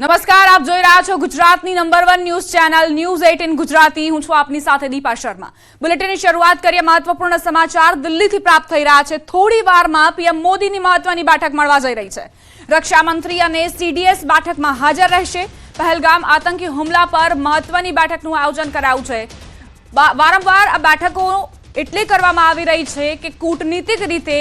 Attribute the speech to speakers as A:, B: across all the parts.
A: નમસ્કાર, આપ જોઈ રહ્યા છો ગુજરાતની number 1 news channel news 18 Gujarati. હું છું આપની સાથે દીપા શર્મા। બુલેટિનની શરૂઆત કરીએ મહત્વપૂર્ણ સમાચાર દિલ્હીથી પ્રાપ્ત થઈ રહ્યા છે। થોડી વારમાં પીએમ મોદીની મહત્વની બેઠક મળવા જઈ રહી છે। રક્ષા મંત્રી અને સીડીએસ બેઠકમાં હાજર રહેશે। પહેલગામ આતંકી હુમલા પર મહત્વની બેઠકનું આયોજન કરાયું છે। વારંવાર આ બેઠકો એટલે કરવામાં આવી રહી છે કે કૂટનીતિક રીતે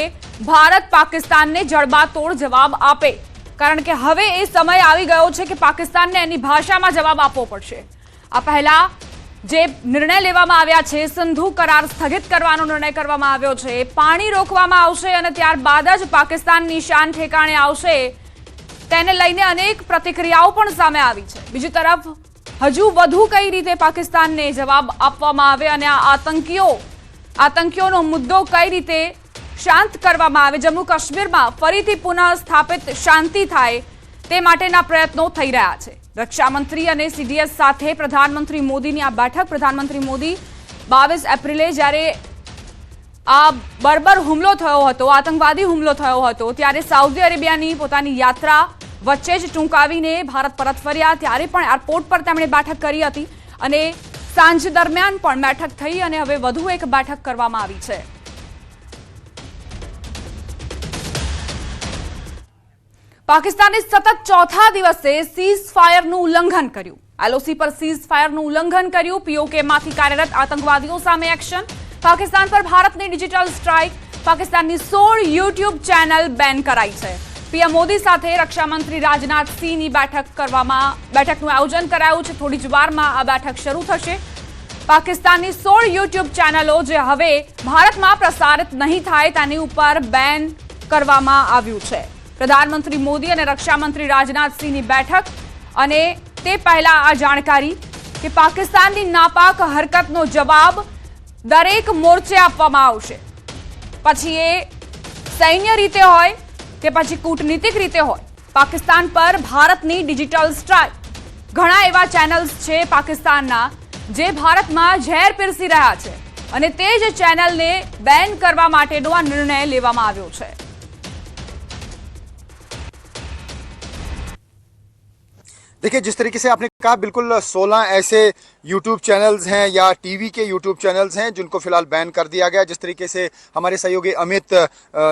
A: ભારત પાકિસ્તાનને જડબાતોડ જવાબ આપે, કારણ કે હવે એ સમય આવી ગયો છે કે પાકિસ્તાનને એની ભાષામાં જવાબ આપવો પડશે। આ પહેલા જે નિર્ણય લેવામાં આવ્યા છે, સિંધુ કરાર સ્થગિત કરવાનો નિર્ણય કરવામાં આવ્યો છે, પાણી રોકવામાં આવશે અને ત્યારબાદ જ પાકિસ્તાનની શાન ઠેકાણે આવશે, તેને લઈને અનેક પ્રતિક્રિયાઓ પણ સામે આવી છે। બીજી તરફ હજુ વધુ કઈ રીતે પાકિસ્તાનને જવાબ આપવામાં આવે અને આ આતંકીઓનો મુદ્દો કઈ રીતે શાંત કરવામાં આવે, જમ્મુ કાશ્મીરમાં ફરીથી પુનઃ સ્થાપિત શાંતિ થાય તે માટેના પ્રયત્નો થઈ રહ્યા છે। રક્ષા મંત્રી અને સીડીએસ સાથે પ્રધાનમંત્રી મોદીની આ બેઠક। પ્રધાનમંત્રી મોદી 22 એપ્રિલે જ્યારે આ બર્બર હુમલો થયો હતો, આતંકવાદી હુમલો થયો હતો, ત્યારે સાઉદી અરેબિયાની પોતાની યાત્રા વચ્ચે જ ટૂંકાવીને ભારત પરત ફર્યા। ત્યારે પણ એરપોર્ટ પર તેમણે બેઠક કરી હતી અને સાંજ દરમિયાન પણ બેઠક થઈ અને હવે વધુ એક બેઠક કરવામાં આવી છે। પાકિસ્તાને સતત ચોથા દિવસે સીઝ ફાયરનું ઉલ્લંઘન કર્યું। એલઓસી પર સીઝ ફાયરનું ઉલ્લંઘન કર્યું। પીઓકેમાંથી કાર્યરત આતંકવાદીઓ સામે એક્શન। પાકિસ્તાન પર ભારતની ડિજિટલ સ્ટ્રાઇક। પાકિસ્તાનની 16 યુટ્યુબ ચેનલ બેન કરાઈ છે। પીએમ મોદી સાથે રક્ષામંત્રી રાજનાથ સિંહની બેઠકનું આયોજન કરાયું છે। થોડી જ વારમાં આ બેઠક શરૂ થશે। પાકિસ્તાનની 16 યુટ્યુબ ચેનલો જે હવે ભારતમાં પ્રસારિત નહીં થાય તેની ઉપર બેન કરવામાં આવ્યું છે। પ્રધાનમંત્રી મોદી અને રક્ષામંત્રી રાજનાથસિંહની બેઠક અને તે પહેલા આ જાણકારી કે પાકિસ્તાનની નાપાક હરકતનો જવાબ દરેક મોરચે આપવામાં આવશે, પછી એ સૈન્ય રીતે હોય કે પછી કૂટનીતિક રીતે હોય। પાકિસ્તાન પર ભારતની ડિજિટલ સ્ટ્રાઇક। ઘણા એવા ચેનલ્સ છે પાકિસ્તાનના જે ભારતમાં ઝેર પીરસી રહ્યા છે અને તે જ ચેનલને બેન કરવા માટેનો આ નિર્ણય લેવામાં આવ્યો છે।
B: देखिए, जिस तरीके से आपने कहा, बिल्कुल 16 ऐसे यूट्यूब चैनल्स हैं या टीवी के यूट्यूब चैनल्स हैं जिनको फिलहाल बैन कर दिया गया। जिस तरीके से हमारे सहयोगी अमित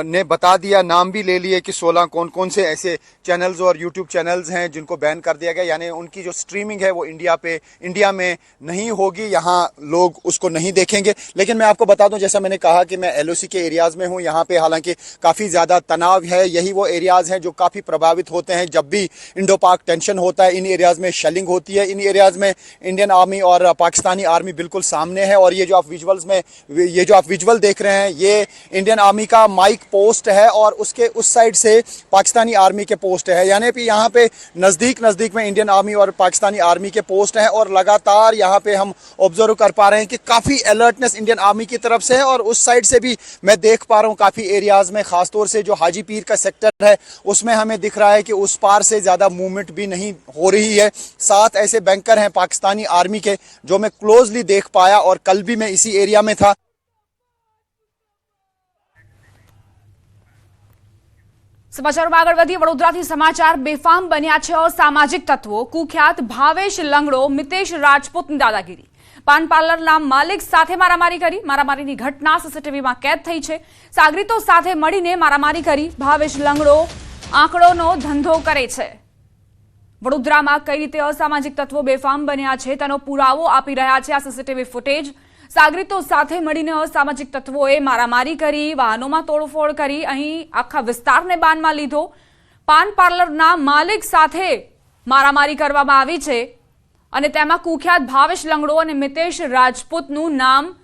B: ने बता दिया, नाम भी ले लिए कि 16 कौन कौन से ऐसे चैनल्स और यूट्यूब चैनल्स हैं जिनको बैन कर दिया गया, यानी उनकी जो स्ट्रीमिंग है वो इंडिया में नहीं होगी, यहाँ लोग उसको नहीं देखेंगे। लेकिन मैं आपको बता दूं, जैसा मैंने कहा कि मैं एलओसी के एरियाज में हूँ, यहाँ पे हालांकि काफ़ी ज़्यादा तनाव है। यही वो एरियाज हैं जो काफ़ी प्रभावित होते हैं जब भी इंडो पाक टेंशन होता है। इन एरियाज में शेलिंग होती है। इन एरियाज में इंडियन आर्मी और पाकिस्तानी आर्मी बिल्कुल सामने है। और ये जो आप विजुअल देख रहे हैं, ये इंडियन आर्मी का माइक पोस्ट है और उसके उस साइड से पाकिस्तानी आर्मी के पोस्ट है, यानी कि यहाँ पे नज़दीक में इंडियन आर्मी और पाकिस्तानी आर्मी के पोस्ट हैं। और लगातार यहाँ पे हम ऑब्जर्व कर पा रहे हैं कि काफ़ी अलर्टनेस इंडियन आर्मी की तरफ से है। और उस साइड से भी मैं देख पा रहा हूँ काफ़ी एरियाज में, खासतौर से जो हाजी पीर का सेक्टर है उसमें हमें दिख रहा है कि उस पार से ज़्यादा मूवमेंट भी नहीं हो रही है। 7 ऐसे बैंकर हैं पाकिस्तानी आर्मी के जो मैं क्लोजली देख पाया और कल भी मैं इसी एरिया में था।
A: સમાચારોમાં આગળ વધીએ। વડોદરાથી સમાચાર બેફામ બન્યા છે અસામાજિક તત્વો। કુખ્યાત ભાવેશ લંગડો મિતેશ રાજપૂતની દાદાગીરી। પાન પાર્લરના માલિક સાથે મારામારી કરી। મારામારીની ઘટના સીસીટીવીમાં કેદ થઈ છે। સાગરીતો સાથે મળીને મારામારી કરી। ભાવેશ લંગડો આંકડોનો ધંધો કરે છે। વડોદરામાં કઈ રીતે અસામાજિક તત્વો બેફામ બન્યા છે તેનો પુરાવો આપી રહ્યા છે આ સીસીટીવી ફૂટેજ। સાગરીતો સાથે મળીને અસામાજિક તત્વોએ મારામારી કરી, વાહનોમાં તોડફોડ કરી, અહીં આખા વિસ્તારને બાનમાં લીધો। પાન પાર્લરના માલિક સાથે મારામારી કરવામાં આવી છે અને તેમાં કુખ્યાત ભાવેશ લંગડો અને મિતેશ રાજપૂતનું નામ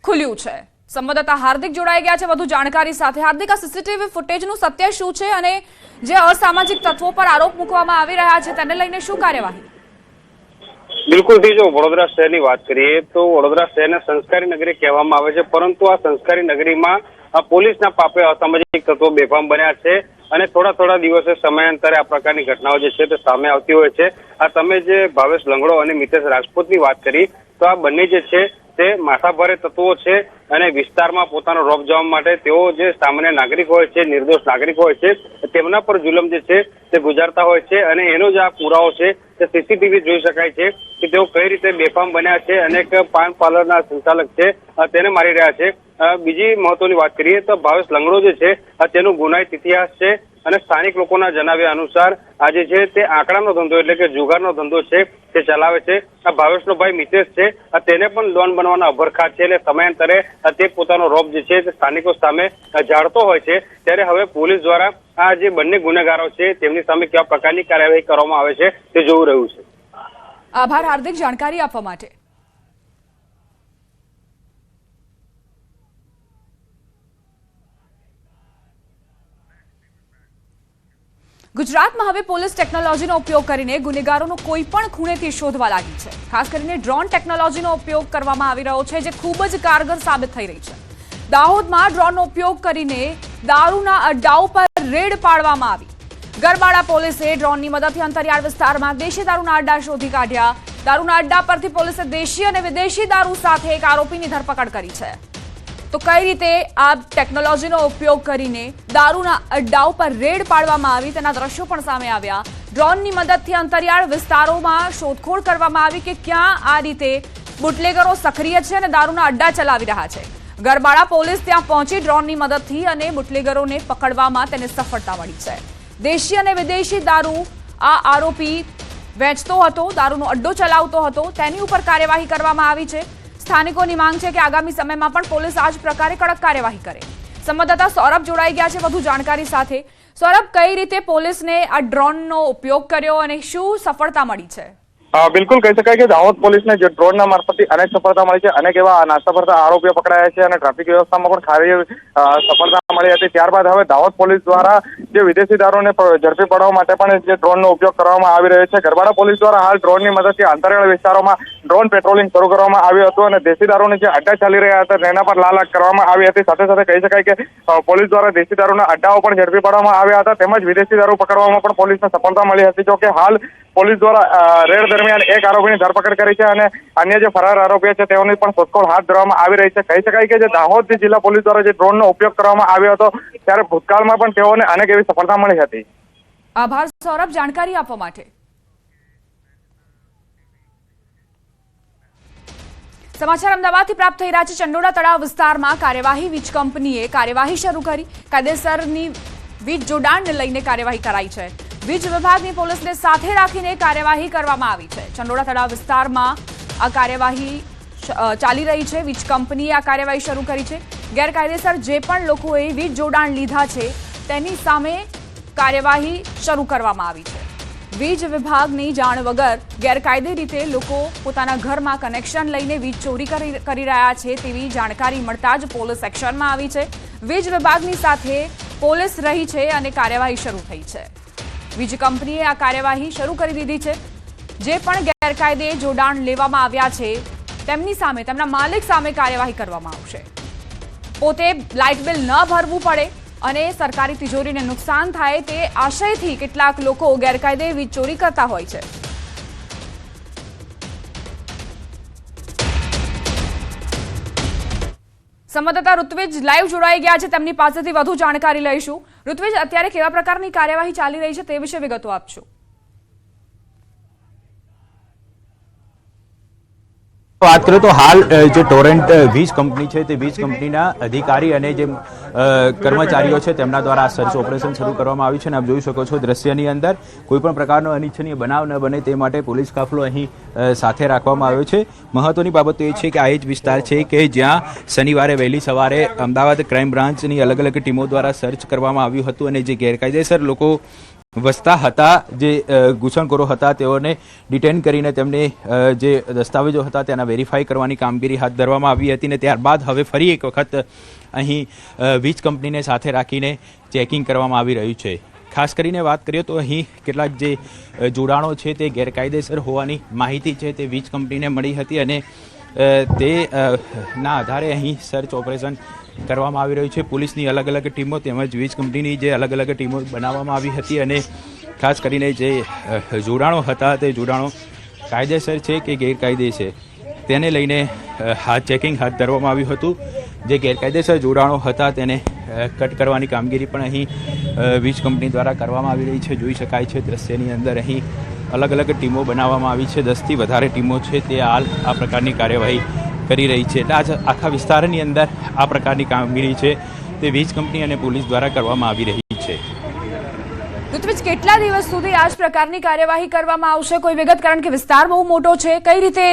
A: ખુલ્યું છે। સંવાદદાતા હાર્દિક જોડાઈ ગયા છે વધુ જાણકારી સાથે। હાર્દિક, આ સીસીટીવી ફૂટેજનું સત્ય શું છે અને જે અસામાજિક તત્વો પર આરોપ મૂકવામાં આવી રહ્યા છે તેને લઈને શું કાર્યવાહી?
C: બિલકુલ થી જો વડોદરા શહેરની વાત કરીએ તો વડોદરા શહેરને સંસ્કારી નગરી કહેવામાં આવે છે, પરંતુ આ સંસ્કારી નગરીમાં પોલીસના પાપે અસામાજિક તત્વો બેફામ બન્યા છે। અને થોડા દિવસે સમયાંતરે આ પ્રકારની ઘટનાઓ જે છે તે સામે આવતી હોય છે. આ તમે જે ભાવેશ લંગડો અને મિતેશ રાજપૂતની વાત કરી, તો આ બંને જે છે તે માથાભારે તત્વો છે અને વિસ્તારમાં પોતાનો રોપ જવા માટે તેઓ જે સામાન્ય નાગરિક હોય છે, નિર્દોષ નાગરિક હોય છે, તેમના પર જુલમ જે છે તે ગુજારતા હોય છે. અને એનો જ આ પુરાવો છે તે સીસીટીવી જોઈ શકાય છે કે તેઓ કઈ રીતે બેફામ બન્યા છે અને એક પાન પાર્લરના સંચાલક છે તેને મારી રહ્યા છે. બીજી મહત્વની વાત કરીએ તો ભાવેશ લંગડો જે છે તેનો ગુનાહિત ઇતિહાસ છે અને સ્થાનિક લોકોના જણાવ્યા અનુસાર આ જે છે તે આંકડાનો ધંધો એટલે કે જુગારનો ધંધો છે તે ચલાવે છે. આ ભાવેશનો ભાઈ મિતેશ છે તેને પણ લોન બનવાના અભરખા છે એટલે સમયાંતરે તે પોતાનો રોપ જે છે તે સ્થાનિકો સામે ઝાડતો હોય છે. ત્યારે હવે પોલીસ દ્વારા આ જે બંને ગુનેગારો છે તેમની સામે કેવા પ્રકારની કાર્યવાહી કરવામાં આવે છે તે જોવું રહ્યું છે.
A: આભાર હાર્દિક, જાણકારી આપવા માટે. ગુજરાતમાં હવે પોલીસ ટેકનોલોજીનો ઉપયોગ કરીને ગુનેગારોનો કોઈ પણ ખૂણેથી શોધવા લાગી છે. ખાસ કરીને ડ્રોન ટેકનોલોજીનો ઉપયોગ કરવામાં આવી રહ્યો છે, જે ખૂબ જ કારગર સાબિત થઈ રહી છે. દાહોદમાં ડ્રોનનો ઉપયોગ કરીને દારૂના અડ્ડાઓ પર રેડ પાડવામાં આવી. ગરબાડા પોલીસે ડ્રોનની મદદથી અંતરિયાળ વિસ્તારમાં દેશી દારૂના અડ્ડા શોધી કાઢ્યા. દારૂના અડ્ડા પરથી પોલીસે દેશી અને વિદેશી દારૂ સાથે એક આરોપીની ધરપકડ કરી છે. તો કઈ રીતે આ ટેકનોલોજીનો ઉપયોગ કરીને દારૂના અડ્ડાઓ પર રેડ પાડવામાં આવી તેના દ્રશ્યો પણ સામે આવ્યા. ડ્રોનની મદદથી અંતરિયાળ વિસ્તારોમાં શોધખોળ કરવામાં આવી કે ક્યાં આ રીતે બુટલેગરો સક્રિય છે અને દારૂના અડ્ડા ચલાવી રહ્યા છે. ગરબાડા પોલીસ ત્યાં પહોંચી ડ્રોનની મદદથી અને બુટલેગરોને પકડવામાં તેને સફળતા મળી છે. દેશી અને વિદેશી દારૂ આ આરોપી વેચતો હતો, દારૂનો અડ્ડો ચલાવતો હતો, તેની ઉપર કાર્યવાહી કરવામાં આવી છે. સ્થાનિકોની માંગ છે કે આગામી સમયમાં પણ પોલીસ આ જ પ્રકારે કડક કાર્યવાહી કરે. સંવાદદાતા સૌરભ જોડાઈ ગયા છે વધુ જાણકારી સાથે. સૌરભ, કઈ રીતે પોલીસને આ ડ્રોનનો ઉપયોગ કર્યો અને શું સફળતા મળી છે?
D: બિલકુલ કહી શકાય કે દાહોદ પોલીસને જે ડ્રોનના મારફતથી અનેક સફળતા મળી છે, અનેક એવા નાસ્તા ફરતા આરોપીઓ પકડાયા છે અને ટ્રાફિક વ્યવસ્થામાં પણ સારી સફળતા મળી હતી. ત્યારબાદ હવે દાહોદ પોલીસ દ્વારા જે વિદેશી દારૂને ઝડપી પાડવા માટે પણ જે ડ્રોનનો ઉપયોગ કરવામાં આવી રહ્યો છે. ગરબાડા પોલીસ દ્વારા હાલ ડ્રોનની મદદથી અંતરિયાળ વિસ્તારોમાં ડ્રોન પેટ્રોલિંગ શરૂ કરવામાં આવ્યું હતું અને દેશી દારૂની જે અડ્ડા ચાલી રહ્યા હતા તેના પર લાલ આંખ કરવામાં આવી હતી. સાથે સાથે કહી શકાય કે પોલીસ દ્વારા દેશી દારૂના અડ્ડાઓ પણ ઝડપી પાડવામાં આવ્યા હતા, તેમજ વિદેશી દારૂ પકડવામાં પણ પોલીસને સફળતા મળી હતી. જો કે હાલ પોલીસ દ્વારા રેડ દરમિયાન એક આરોપીની ધરપકડ કરી છે અને અન્ય જે ફરાર આરોપીઓ છે તેઓની પણ શોધખોળ હાથ ધરવામાં આવી રહી છે. કહી શકાય કે જે દાહોદ જિલ્લા પોલીસ દ્વારા જે ડ્રોનનો ઉપયોગ કરવામાં આવ્યો હતો ત્યારે ભૂતકાળમાં પણ તેઓને અનેક એવી સફળતા મળી હતી.
A: આભાર સૌરભ, જાણકારી આપવા માટે. સમાચાર અમદાવાદથી પ્રાપ્ત થઈ રહ્યા છે. ચંડોળા તળાવ વિસ્તારમાં કાર્યવાહી વીજ કંપનીએ કાર્યવાહી શરૂ કરી. કાયદેસરની વીજ જોડાણને લઈને કાર્યવાહી કરાઈ છે. વીજ વિભાગની પોલીસને સાથે રાખીને કાર્યવાહી કરવામાં આવી છે. ચંડોળા તળાવ વિસ્તારમાં આ કાર્યવાહી ચાલી રહી છે. વીજ કંપનીએ આ કાર્યવાહી શરૂ કરી છે. ગેરકાયદેસર જે પણ લોકોએ વીજ જોડાણ લીધા છે તેની સામે કાર્યવાહી શરૂ કરવામાં આવી છે. વીજ વિભાગની જાણ વગર ગેરકાયદે રીતે લોકો પોતાના ઘરમાં કનેક્શન લઈને વીજ ચોરી કરી રહ્યા છે તેવી જાણકારી મળતા જ પોલીસ એક્શનમાં આવી છે. વીજ વિભાગની સાથે પોલીસ રહી છે અને કાર્યવાહી શરૂ થઈ છે. વીજ કંપનીએ આ કાર્યવાહી શરૂ કરી દીધી છે. જે પણ ગેરકાયદે જોડાણ લેવામાં આવ્યા છે તેમની સામે, તેમના માલિક સામે કાર્યવાહી કરવામાં આવશે. પોતે લાઇટ બિલ ન ભરવું પડે અને સરકારી તિજોરીને નુકસાન થાય તે આશયથી કેટલાક લોકો ગેરકાયદે વીજ ચોરી કરતા હોય છે. સંવાદદાતા ઋત્વિજ લાઈવ જોડાઈ ગયા છે, તેમની પાસેથી વધુ જાણકારી લઈશું. ઋત્વિજ, અત્યારે કેવા પ્રકારની કાર્યવાહી ચાલી રહી છે તે વિશે વિગતો આપજો.
E: વાત કરીએ તો હાલ જે ટોરેન્ટ વીજ કંપની છે તે વીજ કંપનીના અધિકારી અને જે કર્મચારીઓ છે તેમના દ્વારા સર્ચ ઓપરેશન શરૂ કરવામાં આવ્યું છે અને આપ જોઈ શકો છો દ્રશ્યની અંદર કોઈપણ પ્રકારનો અનિચ્છનીય બનાવ ન બને તે માટે પોલીસ કાફલો અહીં સાથે રાખવામાં આવ્યો છે. મહત્વની બાબત એ છે કે આ એ જ વિસ્તાર છે કે જ્યાં શનિવારે વહેલી સવારે અમદાવાદ ક્રાઇમ બ્રાન્ચની અલગ અલગ ટીમો દ્વારા સર્ચ કરવામાં આવ્યું હતું અને જે ગેરકાયદેસર લોકો વસતા હતા, જે ઘૂસણખોરો હતા તેઓને ડિટેન કરીને તેમને જે દસ્તાવેજો હતા તેના વેરીફાઈ કરવાની કામગીરી હાથ ધરવામાં આવી હતી અને ત્યારબાદ હવે ફરી એક વખત અહીં વીજ કંપનીને સાથે રાખીને ચેકિંગ કરવામાં આવી રહ્યું છે. ખાસ કરીને વાત કરીએ તો અહીં કેટલાક જે જોડાણો છે તે ગેરકાયદેસર હોવાની માહિતી છે તે વીજ કંપનીને મળી હતી અને તે ના આધારે અહીં સર્ચ ઓપરેશન કરવામાં આવી રહ્યું છે. પોલીસની અલગ અલગ ટીમો તેમજ વીજ કંપનીની જે અલગ અલગ ટીમો બનાવવામાં આવી હતી અને ખાસ કરીને જે જોડાણો હતા તે જોડાણો કાયદેસર છે કે ગેરકાયદે છે તેને લઈને ચેકિંગ હાથ ધરવામાં આવ્યું હતું. જે ગેરકાયદેસર જોડાણો હતા તેને કટ કરવાની કામગીરી પણ અહીં વીજ કંપની દ્વારા કરવામાં આવી રહી છે. જોઈ શકાય છે દ્રશ્યની અંદર અહીં અલગ અલગ ટીમો બનાવવામાં આવી છે. 10થી વધારે ટીમો છે તે હાલ આ પ્રકારની કાર્યવાહી કરી રહી છે. એટલે આજ આખા વિસ્તારની અંદર આ પ્રકારની કામગીરી છે તે વીજ કંપની અને પોલીસ દ્વારા કરવામાં આવી રહી છે.
A: ઋત્વિજ, કેટલા દિવસ સુધી આ જ પ્રકારની કાર્યવાહી કરવામાં આવશે? કોઈ વિગત, કારણ કે વિસ્તાર બહુ મોટો છે. કઈ રીતે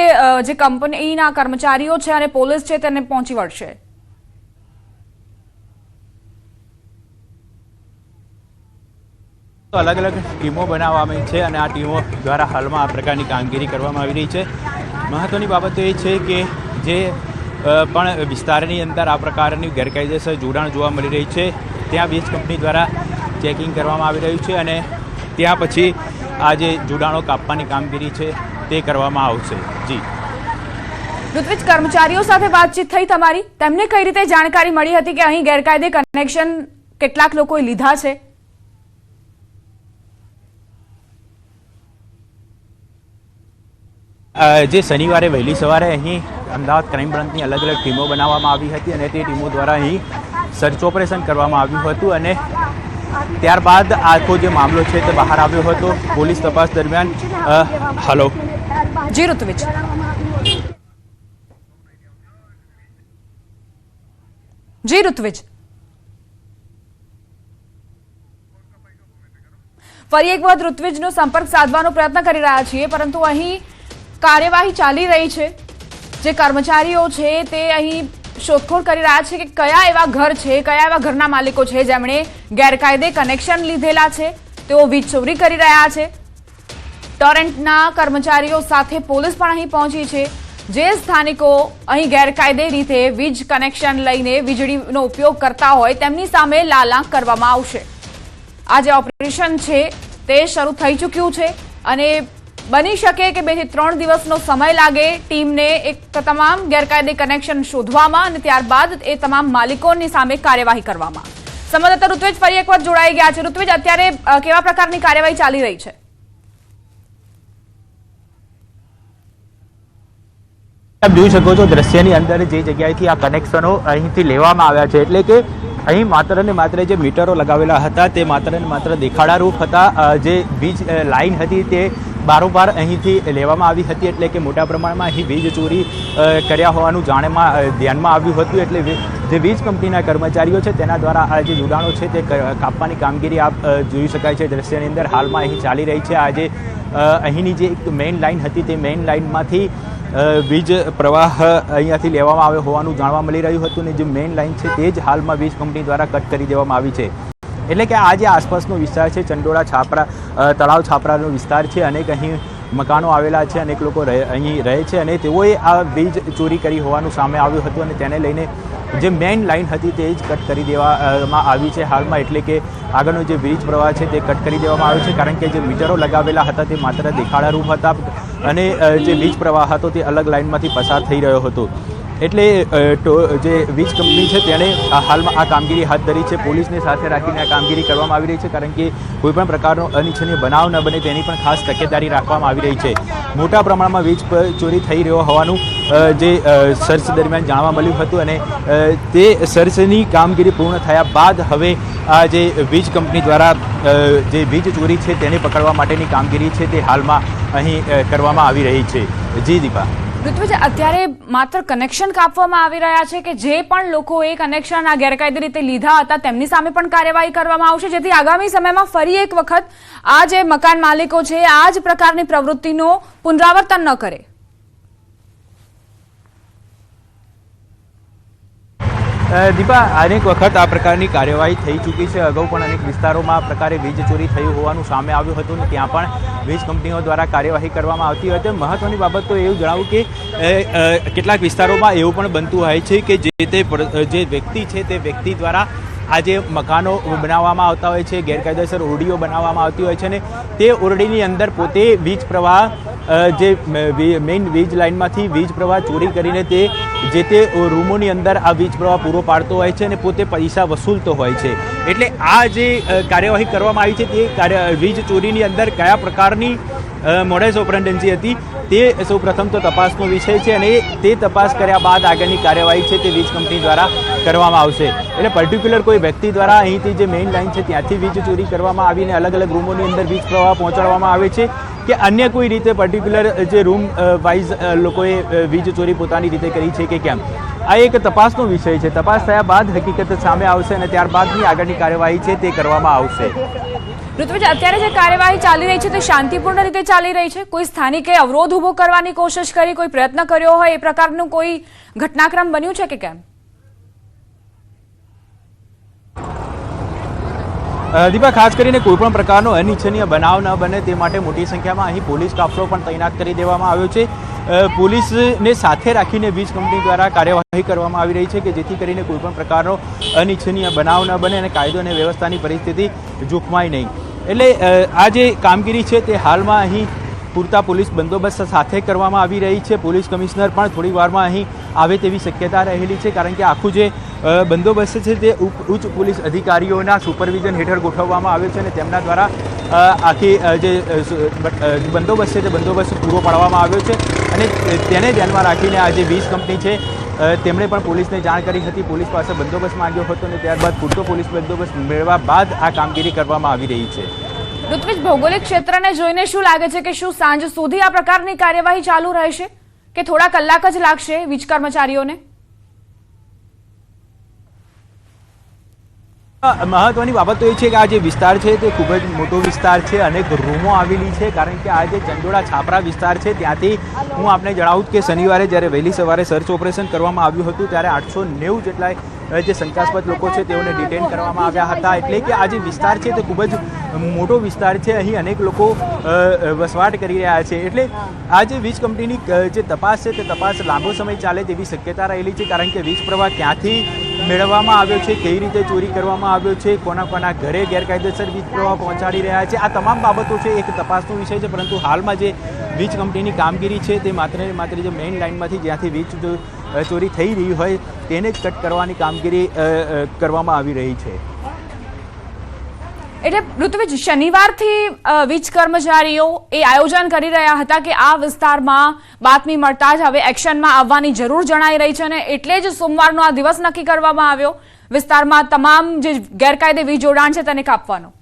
A: જે કંપનીના કર્મચારીઓ છે અને પોલીસ છે તેને પહોંચી વળશે?
E: અલગ અલગ ટીમો બનાવવામાં આવી છે અને આ ટીમો દ્વારા હાલમાં આ પ્રકારની કામગીરી કરવામાં આવી રહી છે. મહત્વની બાબત એ છે કે જે પણ વિસ્તારની અંદર આ પ્રકારની ગેરકાયદેસર જોડાણ જોવા મળી રહી છે ત્યાં વીજ કંપની દ્વારા ચેકિંગ કરવામાં આવી રહ્યું છે અને ત્યાં પછી આ જે જોડાણો કાપવાની કામગીરી છે તે કરવામાં આવશે. જી
A: ઋત્વિજ, કર્મચારીઓ સાથે વાતચીત થઈ તમારી? તેમને કઈ રીતે જાણકારી મળી હતી કે અહીં ગેરકાયદે કનેક્શન કેટલાક લોકોએ લીધા છે?
E: જે શનિવારે વહેલી સવારે અહીં અમદાવાદ ક્રાઇમ બ્રાન્ચની અલગ અલગ ટીમો બનાવવામાં આવી હતી અને તે ટીમો દ્વારા અહીં સર્ચ ઓપરેશન કરવામાં આવ્યું હતું અને ત્યારબાદ આખો જે મામલો છે તે બહાર આવ્યો હતો. પોલીસ તપાસ દરમિયાન હલો
A: જી ઋત્વિજ. જી ઋત્વિજ, ફરી એક વખત ઋત્વિજનો સંપર્ક સાધવાનો પ્રયત્ન કરી રહ્યા છીએ, પરંતુ અહીં કાર્યવાહી ચાલી રહી છે. જે કર્મચારીઓ છે તે અહીં શોધખોળ કરી રહ્યા છે કે કયા એવા ઘર છે, કયા એવા ઘરના માલિકો છે જેમણે ગેરકાયદે કનેક્શન લીધેલા છે. તેઓ વીજ ચોરી કરી રહ્યા છે. ટોરેન્ટના કર્મચારીઓ સાથે પોલીસ પણ અહીં પહોંચી છે. જે સ્થાનિકો અહીં ગેરકાયદે રીતે વીજ કનેક્શન લઈને વીજળીનો ઉપયોગ કરતા હોય તેમની સામે લાલાંક કરવામાં આવશે. આ જે ઓપરેશન છે તે શરૂ થઈ ચૂક્યું છે અને બની શકે કે 2 થી 3 દિવસનો સમય લાગે ટીમને એક તમામ ગેરકાયદે કનેક્શન શોધવામાં અને ત્યારબાદ એ તમામ માલિકોની સામે કાર્યવાહી કરવામાં. સંવાદદાતા ઋત્વિજ ફરી એક વખત જોડાઈ ગયા છે. ઋત્વિજ, અત્યારે કેવા પ્રકારની કાર્યવાહી ચાલી રહી છે?
E: આપ જોઈ શકો છો દ્રશ્યની અંદર જે જગ્યાએથી આ કનેક્શનો અહીંથી લેવામાં આવ્યા છે, એટલે કે અહીં માત્ર ને માત્ર જે મીટરો લગાવેલા હતા તે માત્ર ને માત્ર દેખાડારૂપ હતા. જે વીજ લાઇન હતી તે બારોબાર અહીંથી લેવામાં આવી હતી, એટલે કે મોટા પ્રમાણમાં અહીં વીજ ચોરી કર્યા હોવાનું ધ્યાનમાં આવ્યું હતું. એટલે જે વીજ કંપનીના કર્મચારીઓ છે તેના દ્વારા આ જે જોડાણો છે તે કાપવાની કામગીરી આપ જોઈ શકાય છે દ્રશ્યની અંદર હાલમાં અહીં ચાલી રહી છે. આજે અહીંની જે એક મેઇન લાઇન હતી તે મેઇન લાઇનમાંથી વીજ પ્રવાહ અહીંયાથી લેવામાં આવ્યો હોવાનું જાણવા મળી રહ્યું હતું અને જે મેઇન લાઇન છે તે જ હાલમાં વીજ કંપની દ્વારા કટ કરી દેવામાં આવી છે. એટલે કે આ જે આસપાસનો વિસ્તાર છે ચંડોળા છાપરા તળાવ છાપરાનો વિસ્તાર છે, અનેક અહીં મકાનો આવેલા છે, અનેક લોકો અહીં રહે છે અને તેઓએ આ વીજ ચોરી કરી હોવાનું સામે આવ્યું હતું અને તેને લઈને જે મેઇન લાઇન હતી તે જ કટ કરી દેવામાં આવી છે હાલમાં. એટલે કે આગળનો જે વીજ પ્રવાહ છે તે કટ કરી દેવામાં આવ્યો છે, કારણ કે જે મીટરો લગાવેલા હતા તે માત્ર દેખાડારૂપ હતા અને જે વીજ પ્રવાહ હતો તે અલગ લાઇનમાંથી પસાર થઈ રહ્યો હતો. એટલે જે વીજ કંપની છે તેણે હાલમાં આ કામગીરી હાથ ધરી છે. પોલીસને સાથે રાખીને આ કામગીરી કરવામાં આવી રહી છે, કારણ કે કોઈપણ પ્રકારનો અનિચ્છનીય બનાવ ન બને તેની પણ ખાસ તકેદારી રાખવામાં આવી રહી છે. મોટા પ્રમાણમાં વીજ ચોરી થઈ રહ્યો હોવાનું જે સર્ચ દરમિયાન જાણવા મળ્યું હતું અને તે સર્ચની કામગીરી પૂર્ણ થયા બાદ હવે આ જે વીજ કંપની દ્વારા જે વીજ ચોરી છે તેને પકડવા માટેની કામગીરી છે તે હાલમાં અહીં કરવામાં આવી રહી છે. જી દીપા.
A: ઋત્વિજ, અત્યારે માત્ર કનેક્શન કાપવામાં આવી રહ્યા છે કે જે પણ લોકોએ કનેક્શન આ ગેરકાયદે રીતે લીધા હતા તેમની સામે પણ કાર્યવાહી કરવામાં આવશે, જેથી આગામી સમયમાં ફરી એક વખત આ જે મકાન માલિકો છે આ જ પ્રકારની પ્રવૃત્તિનો પુનરાવર્તન ન કરે?
E: દીપા, અનેક વખત આ પ્રકારની કાર્યવાહી થઈ ચૂકી છે. અગાઉ પણ અનેક વિસ્તારોમાં આ પ્રકારે વીજ ચોરી થયું હોવાનું સામે આવ્યું હતું અને ત્યાં પણ વીજ કંપનીઓ દ્વારા કાર્યવાહી કરવામાં આવતી હતી. મહત્વની બાબત તો એવું જણાવું કે કેટલાક વિસ્તારોમાં એવું પણ બનતું હોય છે કે જે વ્યક્તિ છે તે વ્યક્તિ દ્વારા આ જે મકાનો બનાવવામાં આવતા હોય છે, ગેરકાયદેસર ઓરડીઓ બનાવવામાં આવતી હોય છે અને તે ઓરડીની અંદર પોતે વીજ પ્રવાહ જે મેઇન વીજ લાઇનમાંથી વીજ પ્રવાહ ચોરી કરીને તે જે તે રૂમોની અંદર આ વીજ પ્રવાહ પૂરો પાડતો હોય છે અને પોતે પૈસા વસૂલતો હોય છે. એટલે આ જે કાર્યવાહી કરવામાં આવી છે તે વીજ ચોરીની અંદર કયા પ્રકારની મોડેસ ઓપરેન્ડન્સી હતી તે સૌપ્રથમ તો તપાસનો વિષય છે અને તે તપાસ કર્યા બાદ આગળની કાર્યવાહી છે તે વીજ કંપની દ્વારા કરવામાં આવશે. એટલે પર્ટિક્યુલર કોઈ વ્યક્તિ દ્વારા અહીંથી જે મેઇન લાઇન છે ત્યાંથી વીજ ચોરી કરવામાં આવીને અલગ અલગ રૂમોની અંદર વીજ પ્રવાહ પહોંચાડવામાં આવે છે કે અન્ય કોઈ રીતે પર્ટિક્યુલર જે રૂમ વાઇઝ લોકોએ વીજ ચોરી પોતાની રીતે કરી છે કે કેમ, આ એક તપાસનો વિષય છે. તપાસ થયા બાદ હકીકત સામે આવશે અને ત્યારબાદની આગળની કાર્યવાહી છે તે કરવામાં આવશે.
A: ઋત્વિજ, અત્યારે જે કાર્યવાહી ચાલી રહી છે તે શાંતિપૂર્ણ રીતે ચાલી રહી છે? કોઈ સ્થાનિકે અવરોધ ઉભો કરવાની કોશિશ કરી, કોઈ પ્રયત્ન કર્યો હોય એ પ્રકારનું કોઈ ઘટનાક્રમ બન્યું છે કે કેમ?
E: દીપા, ખાસ કરીને કોઈ પણ પ્રકારનો અનિચ્છનીય બનાવ ન બને તે માટે મોટી સંખ્યામાં અહીં પોલીસ કાફલો પણ તૈનાત કરી દેવામાં આવ્યો છે. પોલીસને સાથે રાખીને વીજ કંપની દ્વારા કાર્યવાહી કરવામાં આવી રહી છે કે જેથી કરીને કોઈ પણ પ્રકારનો અનિચ્છનીય બનાવ ન બને અને કાયદો અને વ્યવસ્થાની પરિસ્થિતિ જોખમાય નહીં. એટલે આ જે કામગીરી છે તે હાલમાં અહીં પૂરતા પોલીસ બંદોબસ્ત સાથે કરવામાં આવી રહી છે. પોલીસ કમિશનર પણ થોડી વારમાં અહીં આવે તેવી શક્યતા રહેલી છે, કારણ કે આખું જે બંદોબસ્ત છે તે ઉચ્ચ પોલીસ અધિકારીઓના સુપરવિઝન હેઠળ ગોઠવવામાં આવ્યો છે અને તેમના દ્વારા આખી જે બંદોબસ્ત છે તે બંદોબસ્ત પૂરો પાડવામાં આવ્યો છે. અને તેને ધ્યાનમાં રાખીને આ જે વીજ કંપની છે તેમણે પણ પોલીસને જાણ કરી હતી, પોલીસ પાસે બંદોબસ્ત માંગ્યો હતો અને ત્યારબાદ પૂરતો પોલીસ બંદોબસ્ત મેળવ્યા બાદ આ કામગીરી કરવામાં આવી રહી છે.
A: ઋત્વિજ, ભૌગોલિક ક્ષેત્રને જોઈને શું લાગે છે કે શું સાંજ સુધી આ પ્રકારની કાર્યવાહી ચાલુ રહેશે કે થોડા કલાક જ લાગશે વીજ કર્મચારીઓને?
E: મહત્વની બાબત તો એ છે કે આ જે વિસ્તાર છે તે ખૂબ જ મોટો વિસ્તાર છે, અનેક રૂમો આવેલી છે, કારણ કે આ જે ચંડોળા છાપરા વિસ્તાર છે ત્યાંથી હું આપને જણાવું કે શનિવારે જ્યારે વહેલી સવારે સર્ચ ઓપરેશન કરવામાં આવ્યું હતું ત્યારે 890 જેટલા જે શંકાસ્પદ લોકો છે તેઓને ડિટેન કરવામાં આવ્યા હતા. એટલે કે આ જે વિસ્તાર છે તે ખૂબ જ મોટો વિસ્તાર છે, અહીં અનેક લોકો વસવાટ કરી રહ્યા છે. એટલે આ જે વીજ કંપનીની જે તપાસ છે તે તપાસ લાંબો સમય ચાલે તેવી શક્યતા રહેલી છે, કારણ કે વીજ પ્રવાહ ક્યાંથી મેળવવામાં આવ્યો છે, કઈ રીતે ચોરી કરવામાં આવ્યો છે, કોના કોના ઘરે ગેરકાયદેસર વીજ પ્રવાહ પહોંચાડી રહ્યા છે, આ તમામ બાબતો છે એક તપાસનો વિષય છે. પરંતુ હાલમાં જે વીજ કંપનીની કામગીરી છે તે માત્ર ને માત્ર જે મેઇન લાઇનમાંથી જ્યાંથી વીજ ચોરી થઈ રહી હોય તેને જ કટ કરવાની કામગીરી કરવામાં આવી રહી છે.
A: એટલે ઋત્વિજ, શનિવારથી વીજ કર્મચારીઓ એ આયોજન કરી રહ્યા હતા કે આ વિસ્તારમાં બાતમી મળતા જ હવે એક્શનમાં આવવાની જરૂર જણાઈ રહી છે અને એટલે જ સોમવારનો આ દિવસ નક્કી કરવામાં આવ્યો વિસ્તારમાં તમામ જે ગેરકાયદે વીજ જોડાણ છે તેને કાપવાનો.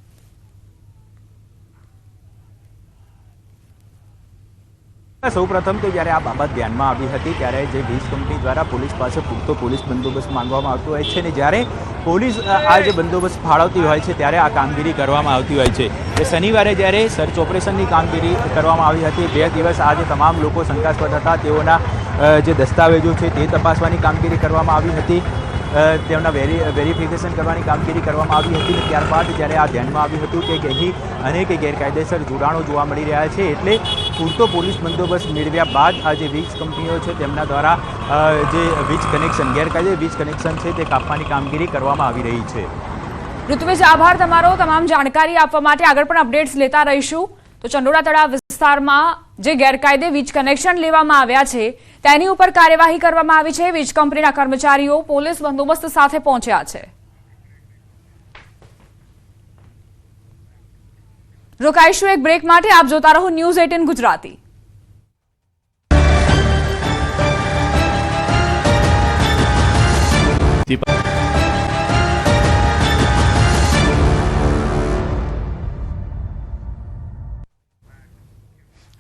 E: સૌપ્રથમ તો જ્યારે આ બાબત ધ્યાનમાં આવી હતી ત્યારે જે વીજ કંપની દ્વારા પોલીસ પાસે પૂરતો પોલીસ બંદોબસ્ત માંગવામાં આવતો હોય છે અને જ્યારે પોલીસ આ જે બંદોબસ્ત ફાળવતી હોય છે ત્યારે આ કામગીરી કરવામાં આવતી હોય છે. શનિવારે જ્યારે સર્ચ ઓપરેશનની કામગીરી કરવામાં આવી હતી, 2 દિવસ આ જે તમામ લોકો શંકાસ્પદ હતા તેઓના જે દસ્તાવેજો છે તે તપાસવાની કામગીરી કરવામાં આવી હતી, તેમના વેરિફિકેશન કરવાની કામગીરી કરવામાં આવી હતી. ત્યારબાદ જ્યારે આ ધ્યાનમાં આવ્યું હતું કે અહીં અનેક ગેરકાયદેસર જોડાણો જોવા મળી રહ્યા છે, એટલે પૂરતો પોલીસ બંદોબસ્ત મેળવ્યા બાદ આ જે વીજ કંપનીઓ છે તેમના દ્વારા જે વીજ કનેક્શન ગેરકાયદે વીજ કનેક્શન છે તે કાપવાની કામગીરી કરવામાં આવી રહી છે.
A: ઋત્વિજ, આભાર તમારો તમામ જાણકારી આપવા માટે. આગળ પણ અપડેટ્સ લેતા રહીશું. તો ચંડોળા તળાવ વિસ્તારમાં જે ગેરકાયદે વીજ કનેક્શન લેવામાં આવ્યા છે તેની ઉપર કાર્યવાહી કરવામાં આવી છે. વીજ કંપનીના કર્મચારીઓ પોલીસ બંદોબસ્ત સાથે પહોંચ્યા છે. રોકાઈશું એક બ્રેક માટે. આપ જોતા રહો ન્યૂઝ 18 ગુજરાતી.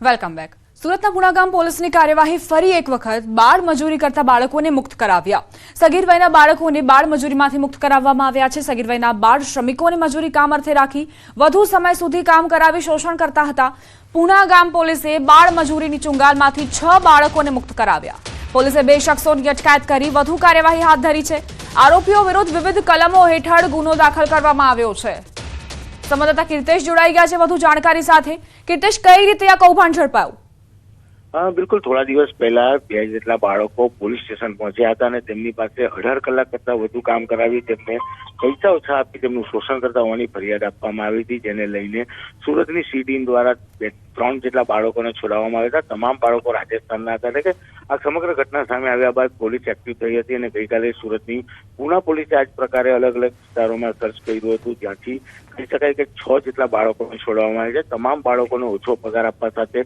A: Welcome back. સુરતના પુણાગામ પોલીસની કાર્યવાહી ફરી એક વખત બાળ મજૂરી કરતા બાળકોને મુક્ત કરાવ્યા. સગીર વયના બાળકોને બાળ મજૂરીમાંથી મુક્ત કરાવવામાં આવ્યા છે. સગીર વયના બાળ શ્રમિકોને મજૂરી કામ અર્થે રાખી વધુ સમય સુધી કામ કરાવી શોષણ કરતા હતા. પુણાગામ પોલીસે બાળ મજૂરીની ચુંગાલમાંથી 6 બાળકોને મુક્ત કરાવ્યા. પોલીસે 2 શખ્સોની અટકાયત કરી વધુ કાર્યવાહી હાથ ધરી છે. આરોપીઓ વિરુદ્ધ વિવિધ કલમો હેઠળ ગુનો દાખલ કરવામાં આવ્યો છે. સંવાદદાતા કીર્તેશ જોડાઈ ગયા છે વધુ જાણકારી સાથે. કીર્તેશ, કઈ રીતે આ કૌભાંડ ઝડપાયું?
F: બિલકુલ, થોડા દિવસ પહેલા 2 જેટલા બાળકો પોલીસ સ્ટેશન પહોંચ્યા હતા અને તેમની પાસે 18 કલાક કરતા વધુ કામ કરાવી તેમને પૈસા ઓછા આપી તેમનું શોષણ કરતા હોવાની ફરિયાદ આપવામાં આવી હતી, જેને લઈને સુરતની સી ટીમ દ્વારા 3 જેટલા બાળકોને છોડાવવામાં આવ્યા હતા. તમામ બાળકો રાજસ્થાનના હતા. એટલે કે આ સમગ્ર ઘટના સામે આવ્યા બાદ પોલીસ એક્ટિવ થઈ હતી અને ગઈકાલે સુરતની પૂના પોલીસે આ જ પ્રકારે અલગ અલગ વિસ્તારોમાં સર્ચ કર્યું હતું, જ્યાંથી કહી શકાય કે 6 જેટલા બાળકોને છોડવામાં આવ્યા છે. તમામ બાળકોને ઓછો પગાર આપવા સાથે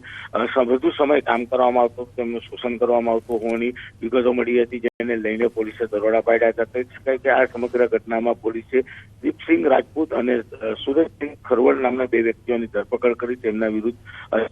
F: વધુ સમય કામ કરવામાં આવતું, તેમનું શોષણ કરવામાં આવતું હોવાની વિગતો મળી હતી, જેને લઈને પોલીસે દરોડા પાડ્યા હતા. કહી શકાય કે આ સમગ્ર ઘટનામાં પોલીસે દીપસિંહ રાજપૂત અને સુરેશસિંહ ખરવડ નામના 2 વ્યક્તિઓની ધરપકડ કરી. તેમના વિરુદ્ધ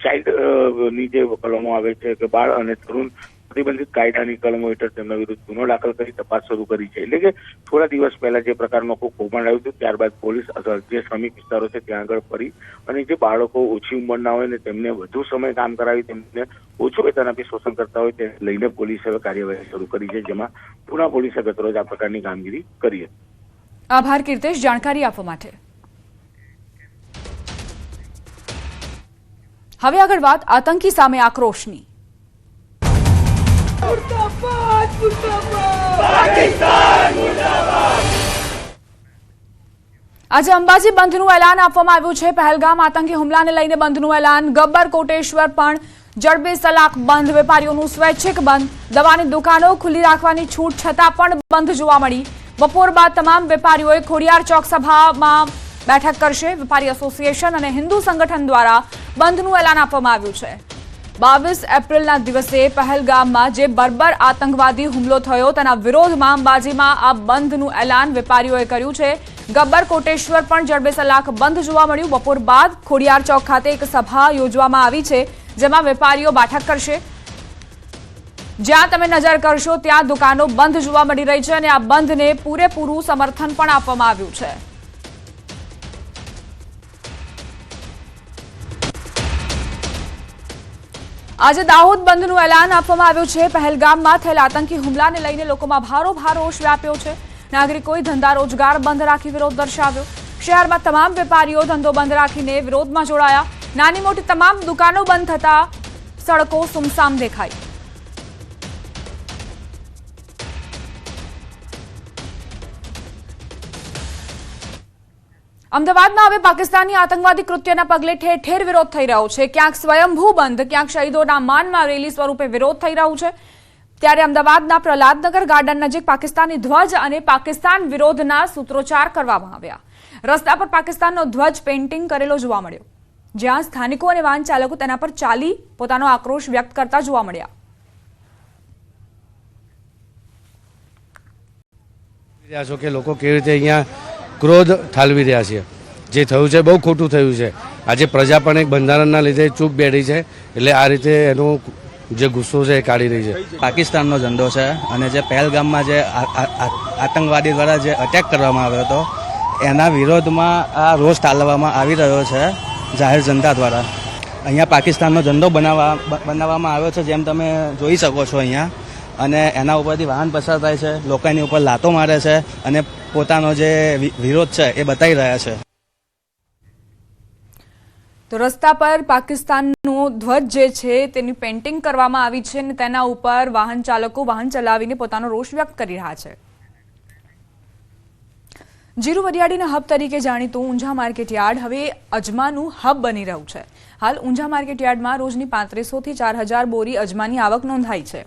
F: ચાઇલ્ડની જે કલમો આવે છે કે બાળ અને તરુણ પ્રતિબંધિત કાયદાની કલમો હેઠળ તેમના વિરુદ્ધ ગુનો દાખલ કરી તપાસ શરૂ કરી છે. એટલે કે થોડા દિવસ પહેલા જે પ્રકારનું કૌભાંડ આવ્યું હતું, ત્યારબાદ પોલીસ જે શ્રમિક વિસ્તારો છે ત્યાં આગળ ફરી અને જે બાળકો ઓછી ઉંમરના હોય ને તેમને વધુ સમય કામ કરાવી તેમને ઓછું વેતન આપી શોષણ કરતા હોય તે લઈને પોલીસે હવે કાર્યવાહી શરૂ કરી છે, જેમાં પૂના પોલીસે ગતરોજ આ પ્રકારની કામગીરી કરી હતી.
A: આભાર કીર્તેશ, જાણકારી આપવા માટે. હવે આગળ વાત આતંકી સામે આક્રોશની. આજે અંબાજી બંધનું એલાન આપવામાં આવ્યું છે. પહેલગામ આતંકી હુમલાને લઈને બંધનું એલાન. ગબ્બર કોટેશ્વર પણ જડબે સલાખ બંધ. વેપારીઓનું સ્વૈચ્છિક બંધ. દવાની દુકાનો ખુલ્લી રાખવાની છૂટ છતાં પણ બંધ જોવા મળી. બપોર બાદ તમામ વેપારીઓએ ખોડિયાર ચોક સભામાં બેઠક કરશે. વેપારી એસોસિએશન અને હિન્દુ સંગઠન દ્વારા બંધનું એલાન આપવામાં આવ્યું છે. 22 એપ્રિલના દિવસે પહેલગામમાં જે બર્બર આતંકવાદી હુમલો થયો તેના વિરોધમાં અંબાજીમાં આ બંધનું એલાન વેપારીઓએ કર્યું છે. ગબ્બર કોટેશ્વર પણ જડબે સલાખ બંધ જોવા મળ્યું. બપોર બાદ ખોડિયાર ચોક ખાતે એક સભા યોજવામાં આવી છે, જેમાં વેપારીઓ બેઠક કરશે. જ્યાં તમે નજર કરશો ત્યાં દુકાનો બંધ જોવા મળી રહી છે અને આ બંધને પૂરેપૂરું સમર્થન પણ આપવામાં આવ્યું છે. આજે દાહોદ બંધનું એલાન આપવામાં આવ્યું છે. પહેલગામમાં થયેલા આતંકી હુમલાને લઈને લોકોમાં ભારોભાર રોષ વ્યાપ્યો છે. નાગરિકોએ ધંધા રોજગાર બંધ રાખી વિરોધ દર્શાવ્યો. શહેરમાં તમામ વેપારીઓ ધંધો બંધ રાખીને વિરોધમાં જોડાયા. નાની મોટી તમામ દુકાનો બંધ થતા સડકો સુમસામ દેખાઈ. અમદાવાદમાં હવે પાકિસ્તાની આતંકવાદી કૃત્યના પગલે ઠેર ઠેર વિરોધ થઈ રહ્યો છે. ક્યાંક સ્વયંભૂ બંધ, ક્યાંક શહીદોના માનમાં રેલી સ્વરૂપે વિરોધ થઈ રહ્યું છે. ત્યારે અમદાવાદના પ્રહલાદનગર ગાર્ડન નજીક પાકિસ્તાની ધ્વજ અને પાકિસ્તાન વિરોધના સૂત્રોચ્ચાર કરવામાં આવ્યા. રસ્તા પર પાકિસ્તાનનો ધ્વજ પેઇન્ટિંગ કરેલો જોવા મળ્યો, જ્યાં સ્થાનિકો અને વાહન ચાલકો તેના પર ચાલી પોતાનો આક્રોશ વ્યક્ત કરતા જોવા મળ્યા.
G: કે લોકો કેવી રીતે અહીંયા ક્રોધ ઠાલવી રહ્યા છે. જે થયું છે બહુ ખોટું થયું છે. આજે પ્રજા પણ એક બંધારણના લીધે ચૂપ બેઠી છે, એટલે આ રીતે એનો જે ગુસ્સો છે એ કાઢી રહી છે.
H: પાકિસ્તાનનો ઝંડો છે અને જે પહેલગામમાં જે આતંકવાદી દ્વારા જે અટેક કરવામાં આવ્યો હતો એના વિરોધમાં આ રોષ ઠાલવવામાં આવી રહ્યો છે જાહેર જનતા દ્વારા. અહીંયા પાકિસ્તાનનો ઝંડો બનાવવામાં આવ્યો છે, જેમ તમે જોઈ શકો છો અહીંયા, અને એના ઉપરથી વાહન પસાર થાય છે, લોકો એની ઉપર લાતો મારે છે અને પોતાનો જે વિરોધ છે એ બતાવી રહ્યા છે.
A: તો રસ્તા પર પાકિસ્તાનનો ધ્વજ જે છે તેની પેઇન્ટિંગ કરવામાં આવી છે અને તેના ઉપર વાહન ચાલકો વાહન ચલાવીને પોતાનો રોષ વ્યક્ત કરી રહ્યા છે. જીરું વરિયાળીના હબ તરીકે જાણીતું ઊંઝા માર્કેટયાર્ડ હવે અજમાનું હબ બની રહ્યું છે. હાલ ઊંઝા માર્કેટયાર્ડમાં રોજની 3500 થી 4000 બોરી અજમાની આવક નોંધાઈ છે.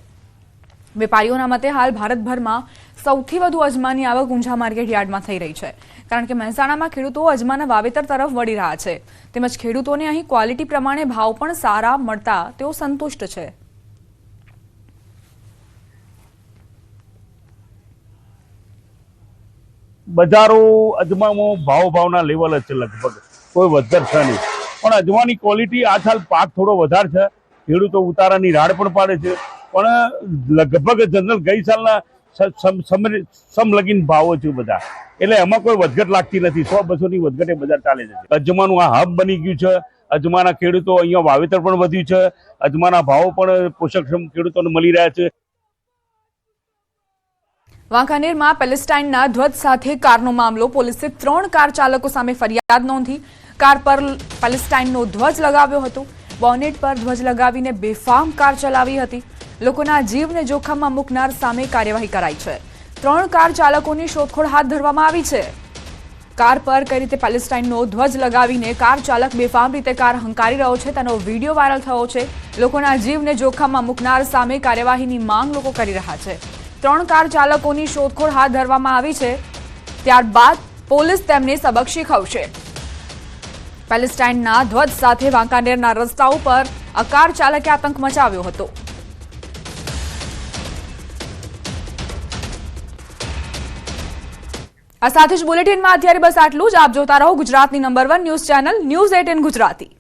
A: વેપારીઓના મતે હાલ ભારતભરમાં સૌથી વધુ અજમાની આવક ઊંઝા માર્કેટયાર્ડમાં થઈ રહી છે, કારણ કે મહેસાણામાં ખેડૂતો અજમાના વાવેતર તરફ વળી રહ્યા છે. તેમજ ખેડૂતોને અહીં ક્વોલિટી પ્રમાણે ભાવ પણ સારા મળતા તેઓ સંતુષ્ટ છે.
I: બજારો અજમામાં ભાવના લેવલ જ છે, લગભગ કોઈ વધઘટ છે નહીં. પણ અજમાની ક્વોલિટી આ સાલ પાક થોડો વધારે છે, ખેડૂતો ઉતારાની રાડ પણ પાડે છે, પણ લગભગ જનરલ ગઈ સાલના સમલગીન ભાવો છે બધા, એટલે એમાં કોઈ વધઘટ લાગતી નથી. 100-200 ની વધઘટે બજાર ચાલે છે. અજમાનું આ હબ બની ગયું છે. અજમાના ખેડૂતો અહીંયા વાવેતર પણ વધ્યું છે, અજમાના ભાવો પણ પોષકક્ષમ ખેડૂતોને મળી રહ્યા છે.
A: વાંકાનેરમાં પેલેસ્ટાઇનના ધ્વજ સાથે કારનો મામલો. પોલીસે 3 કાર ચાલકો સામે ફરિયાદ નોંધી. કાર પર પેલેસ્ટાઇનનો ધ્વજ લગાવ્યો હતો. બોનેટ પર ધ્વજ લગાવીને બેફામ કાર ચલાવી હતી. લોકોના જીવને જોખમમાં મૂકનાર સામે કાર્યવાહી કરાઈ છે. 3 કાર ચાલકોની શોધખોળ હાથ ધરવામાં આવી છે. કાર પર કઈ રીતે પેલેસ્ટાઇનનો ધ્વજ લગાવીને કાર ચાલક બેફામ રીતે કાર હંકારી રહ્યો છે તેનો વિડીયો વાયરલ થયો છે. લોકોના જીવને જોખમમાં મૂકનાર સામે કાર્યવાહીની માંગ લોકો કરી રહ્યા છે. 3 કાર ચાલકોની શોધખોળ હાથ ધરવામાં આવી છે. ત્યારબાદ પોલીસ તેમને સબક શીખવશે. પેલેસ્ટાઇનના ધ્વજ સાથે વાંકાનેરના રસ્તા ઉપર આ કાર ચાલકે આતંક મચાવ્યો હતો. આ સાથે જ બુલેટિનમાં અત્યારે બસ આટલું જ. આપ જોતા રહો ગુજરાતની number 1 news channel News 18 Gujarati.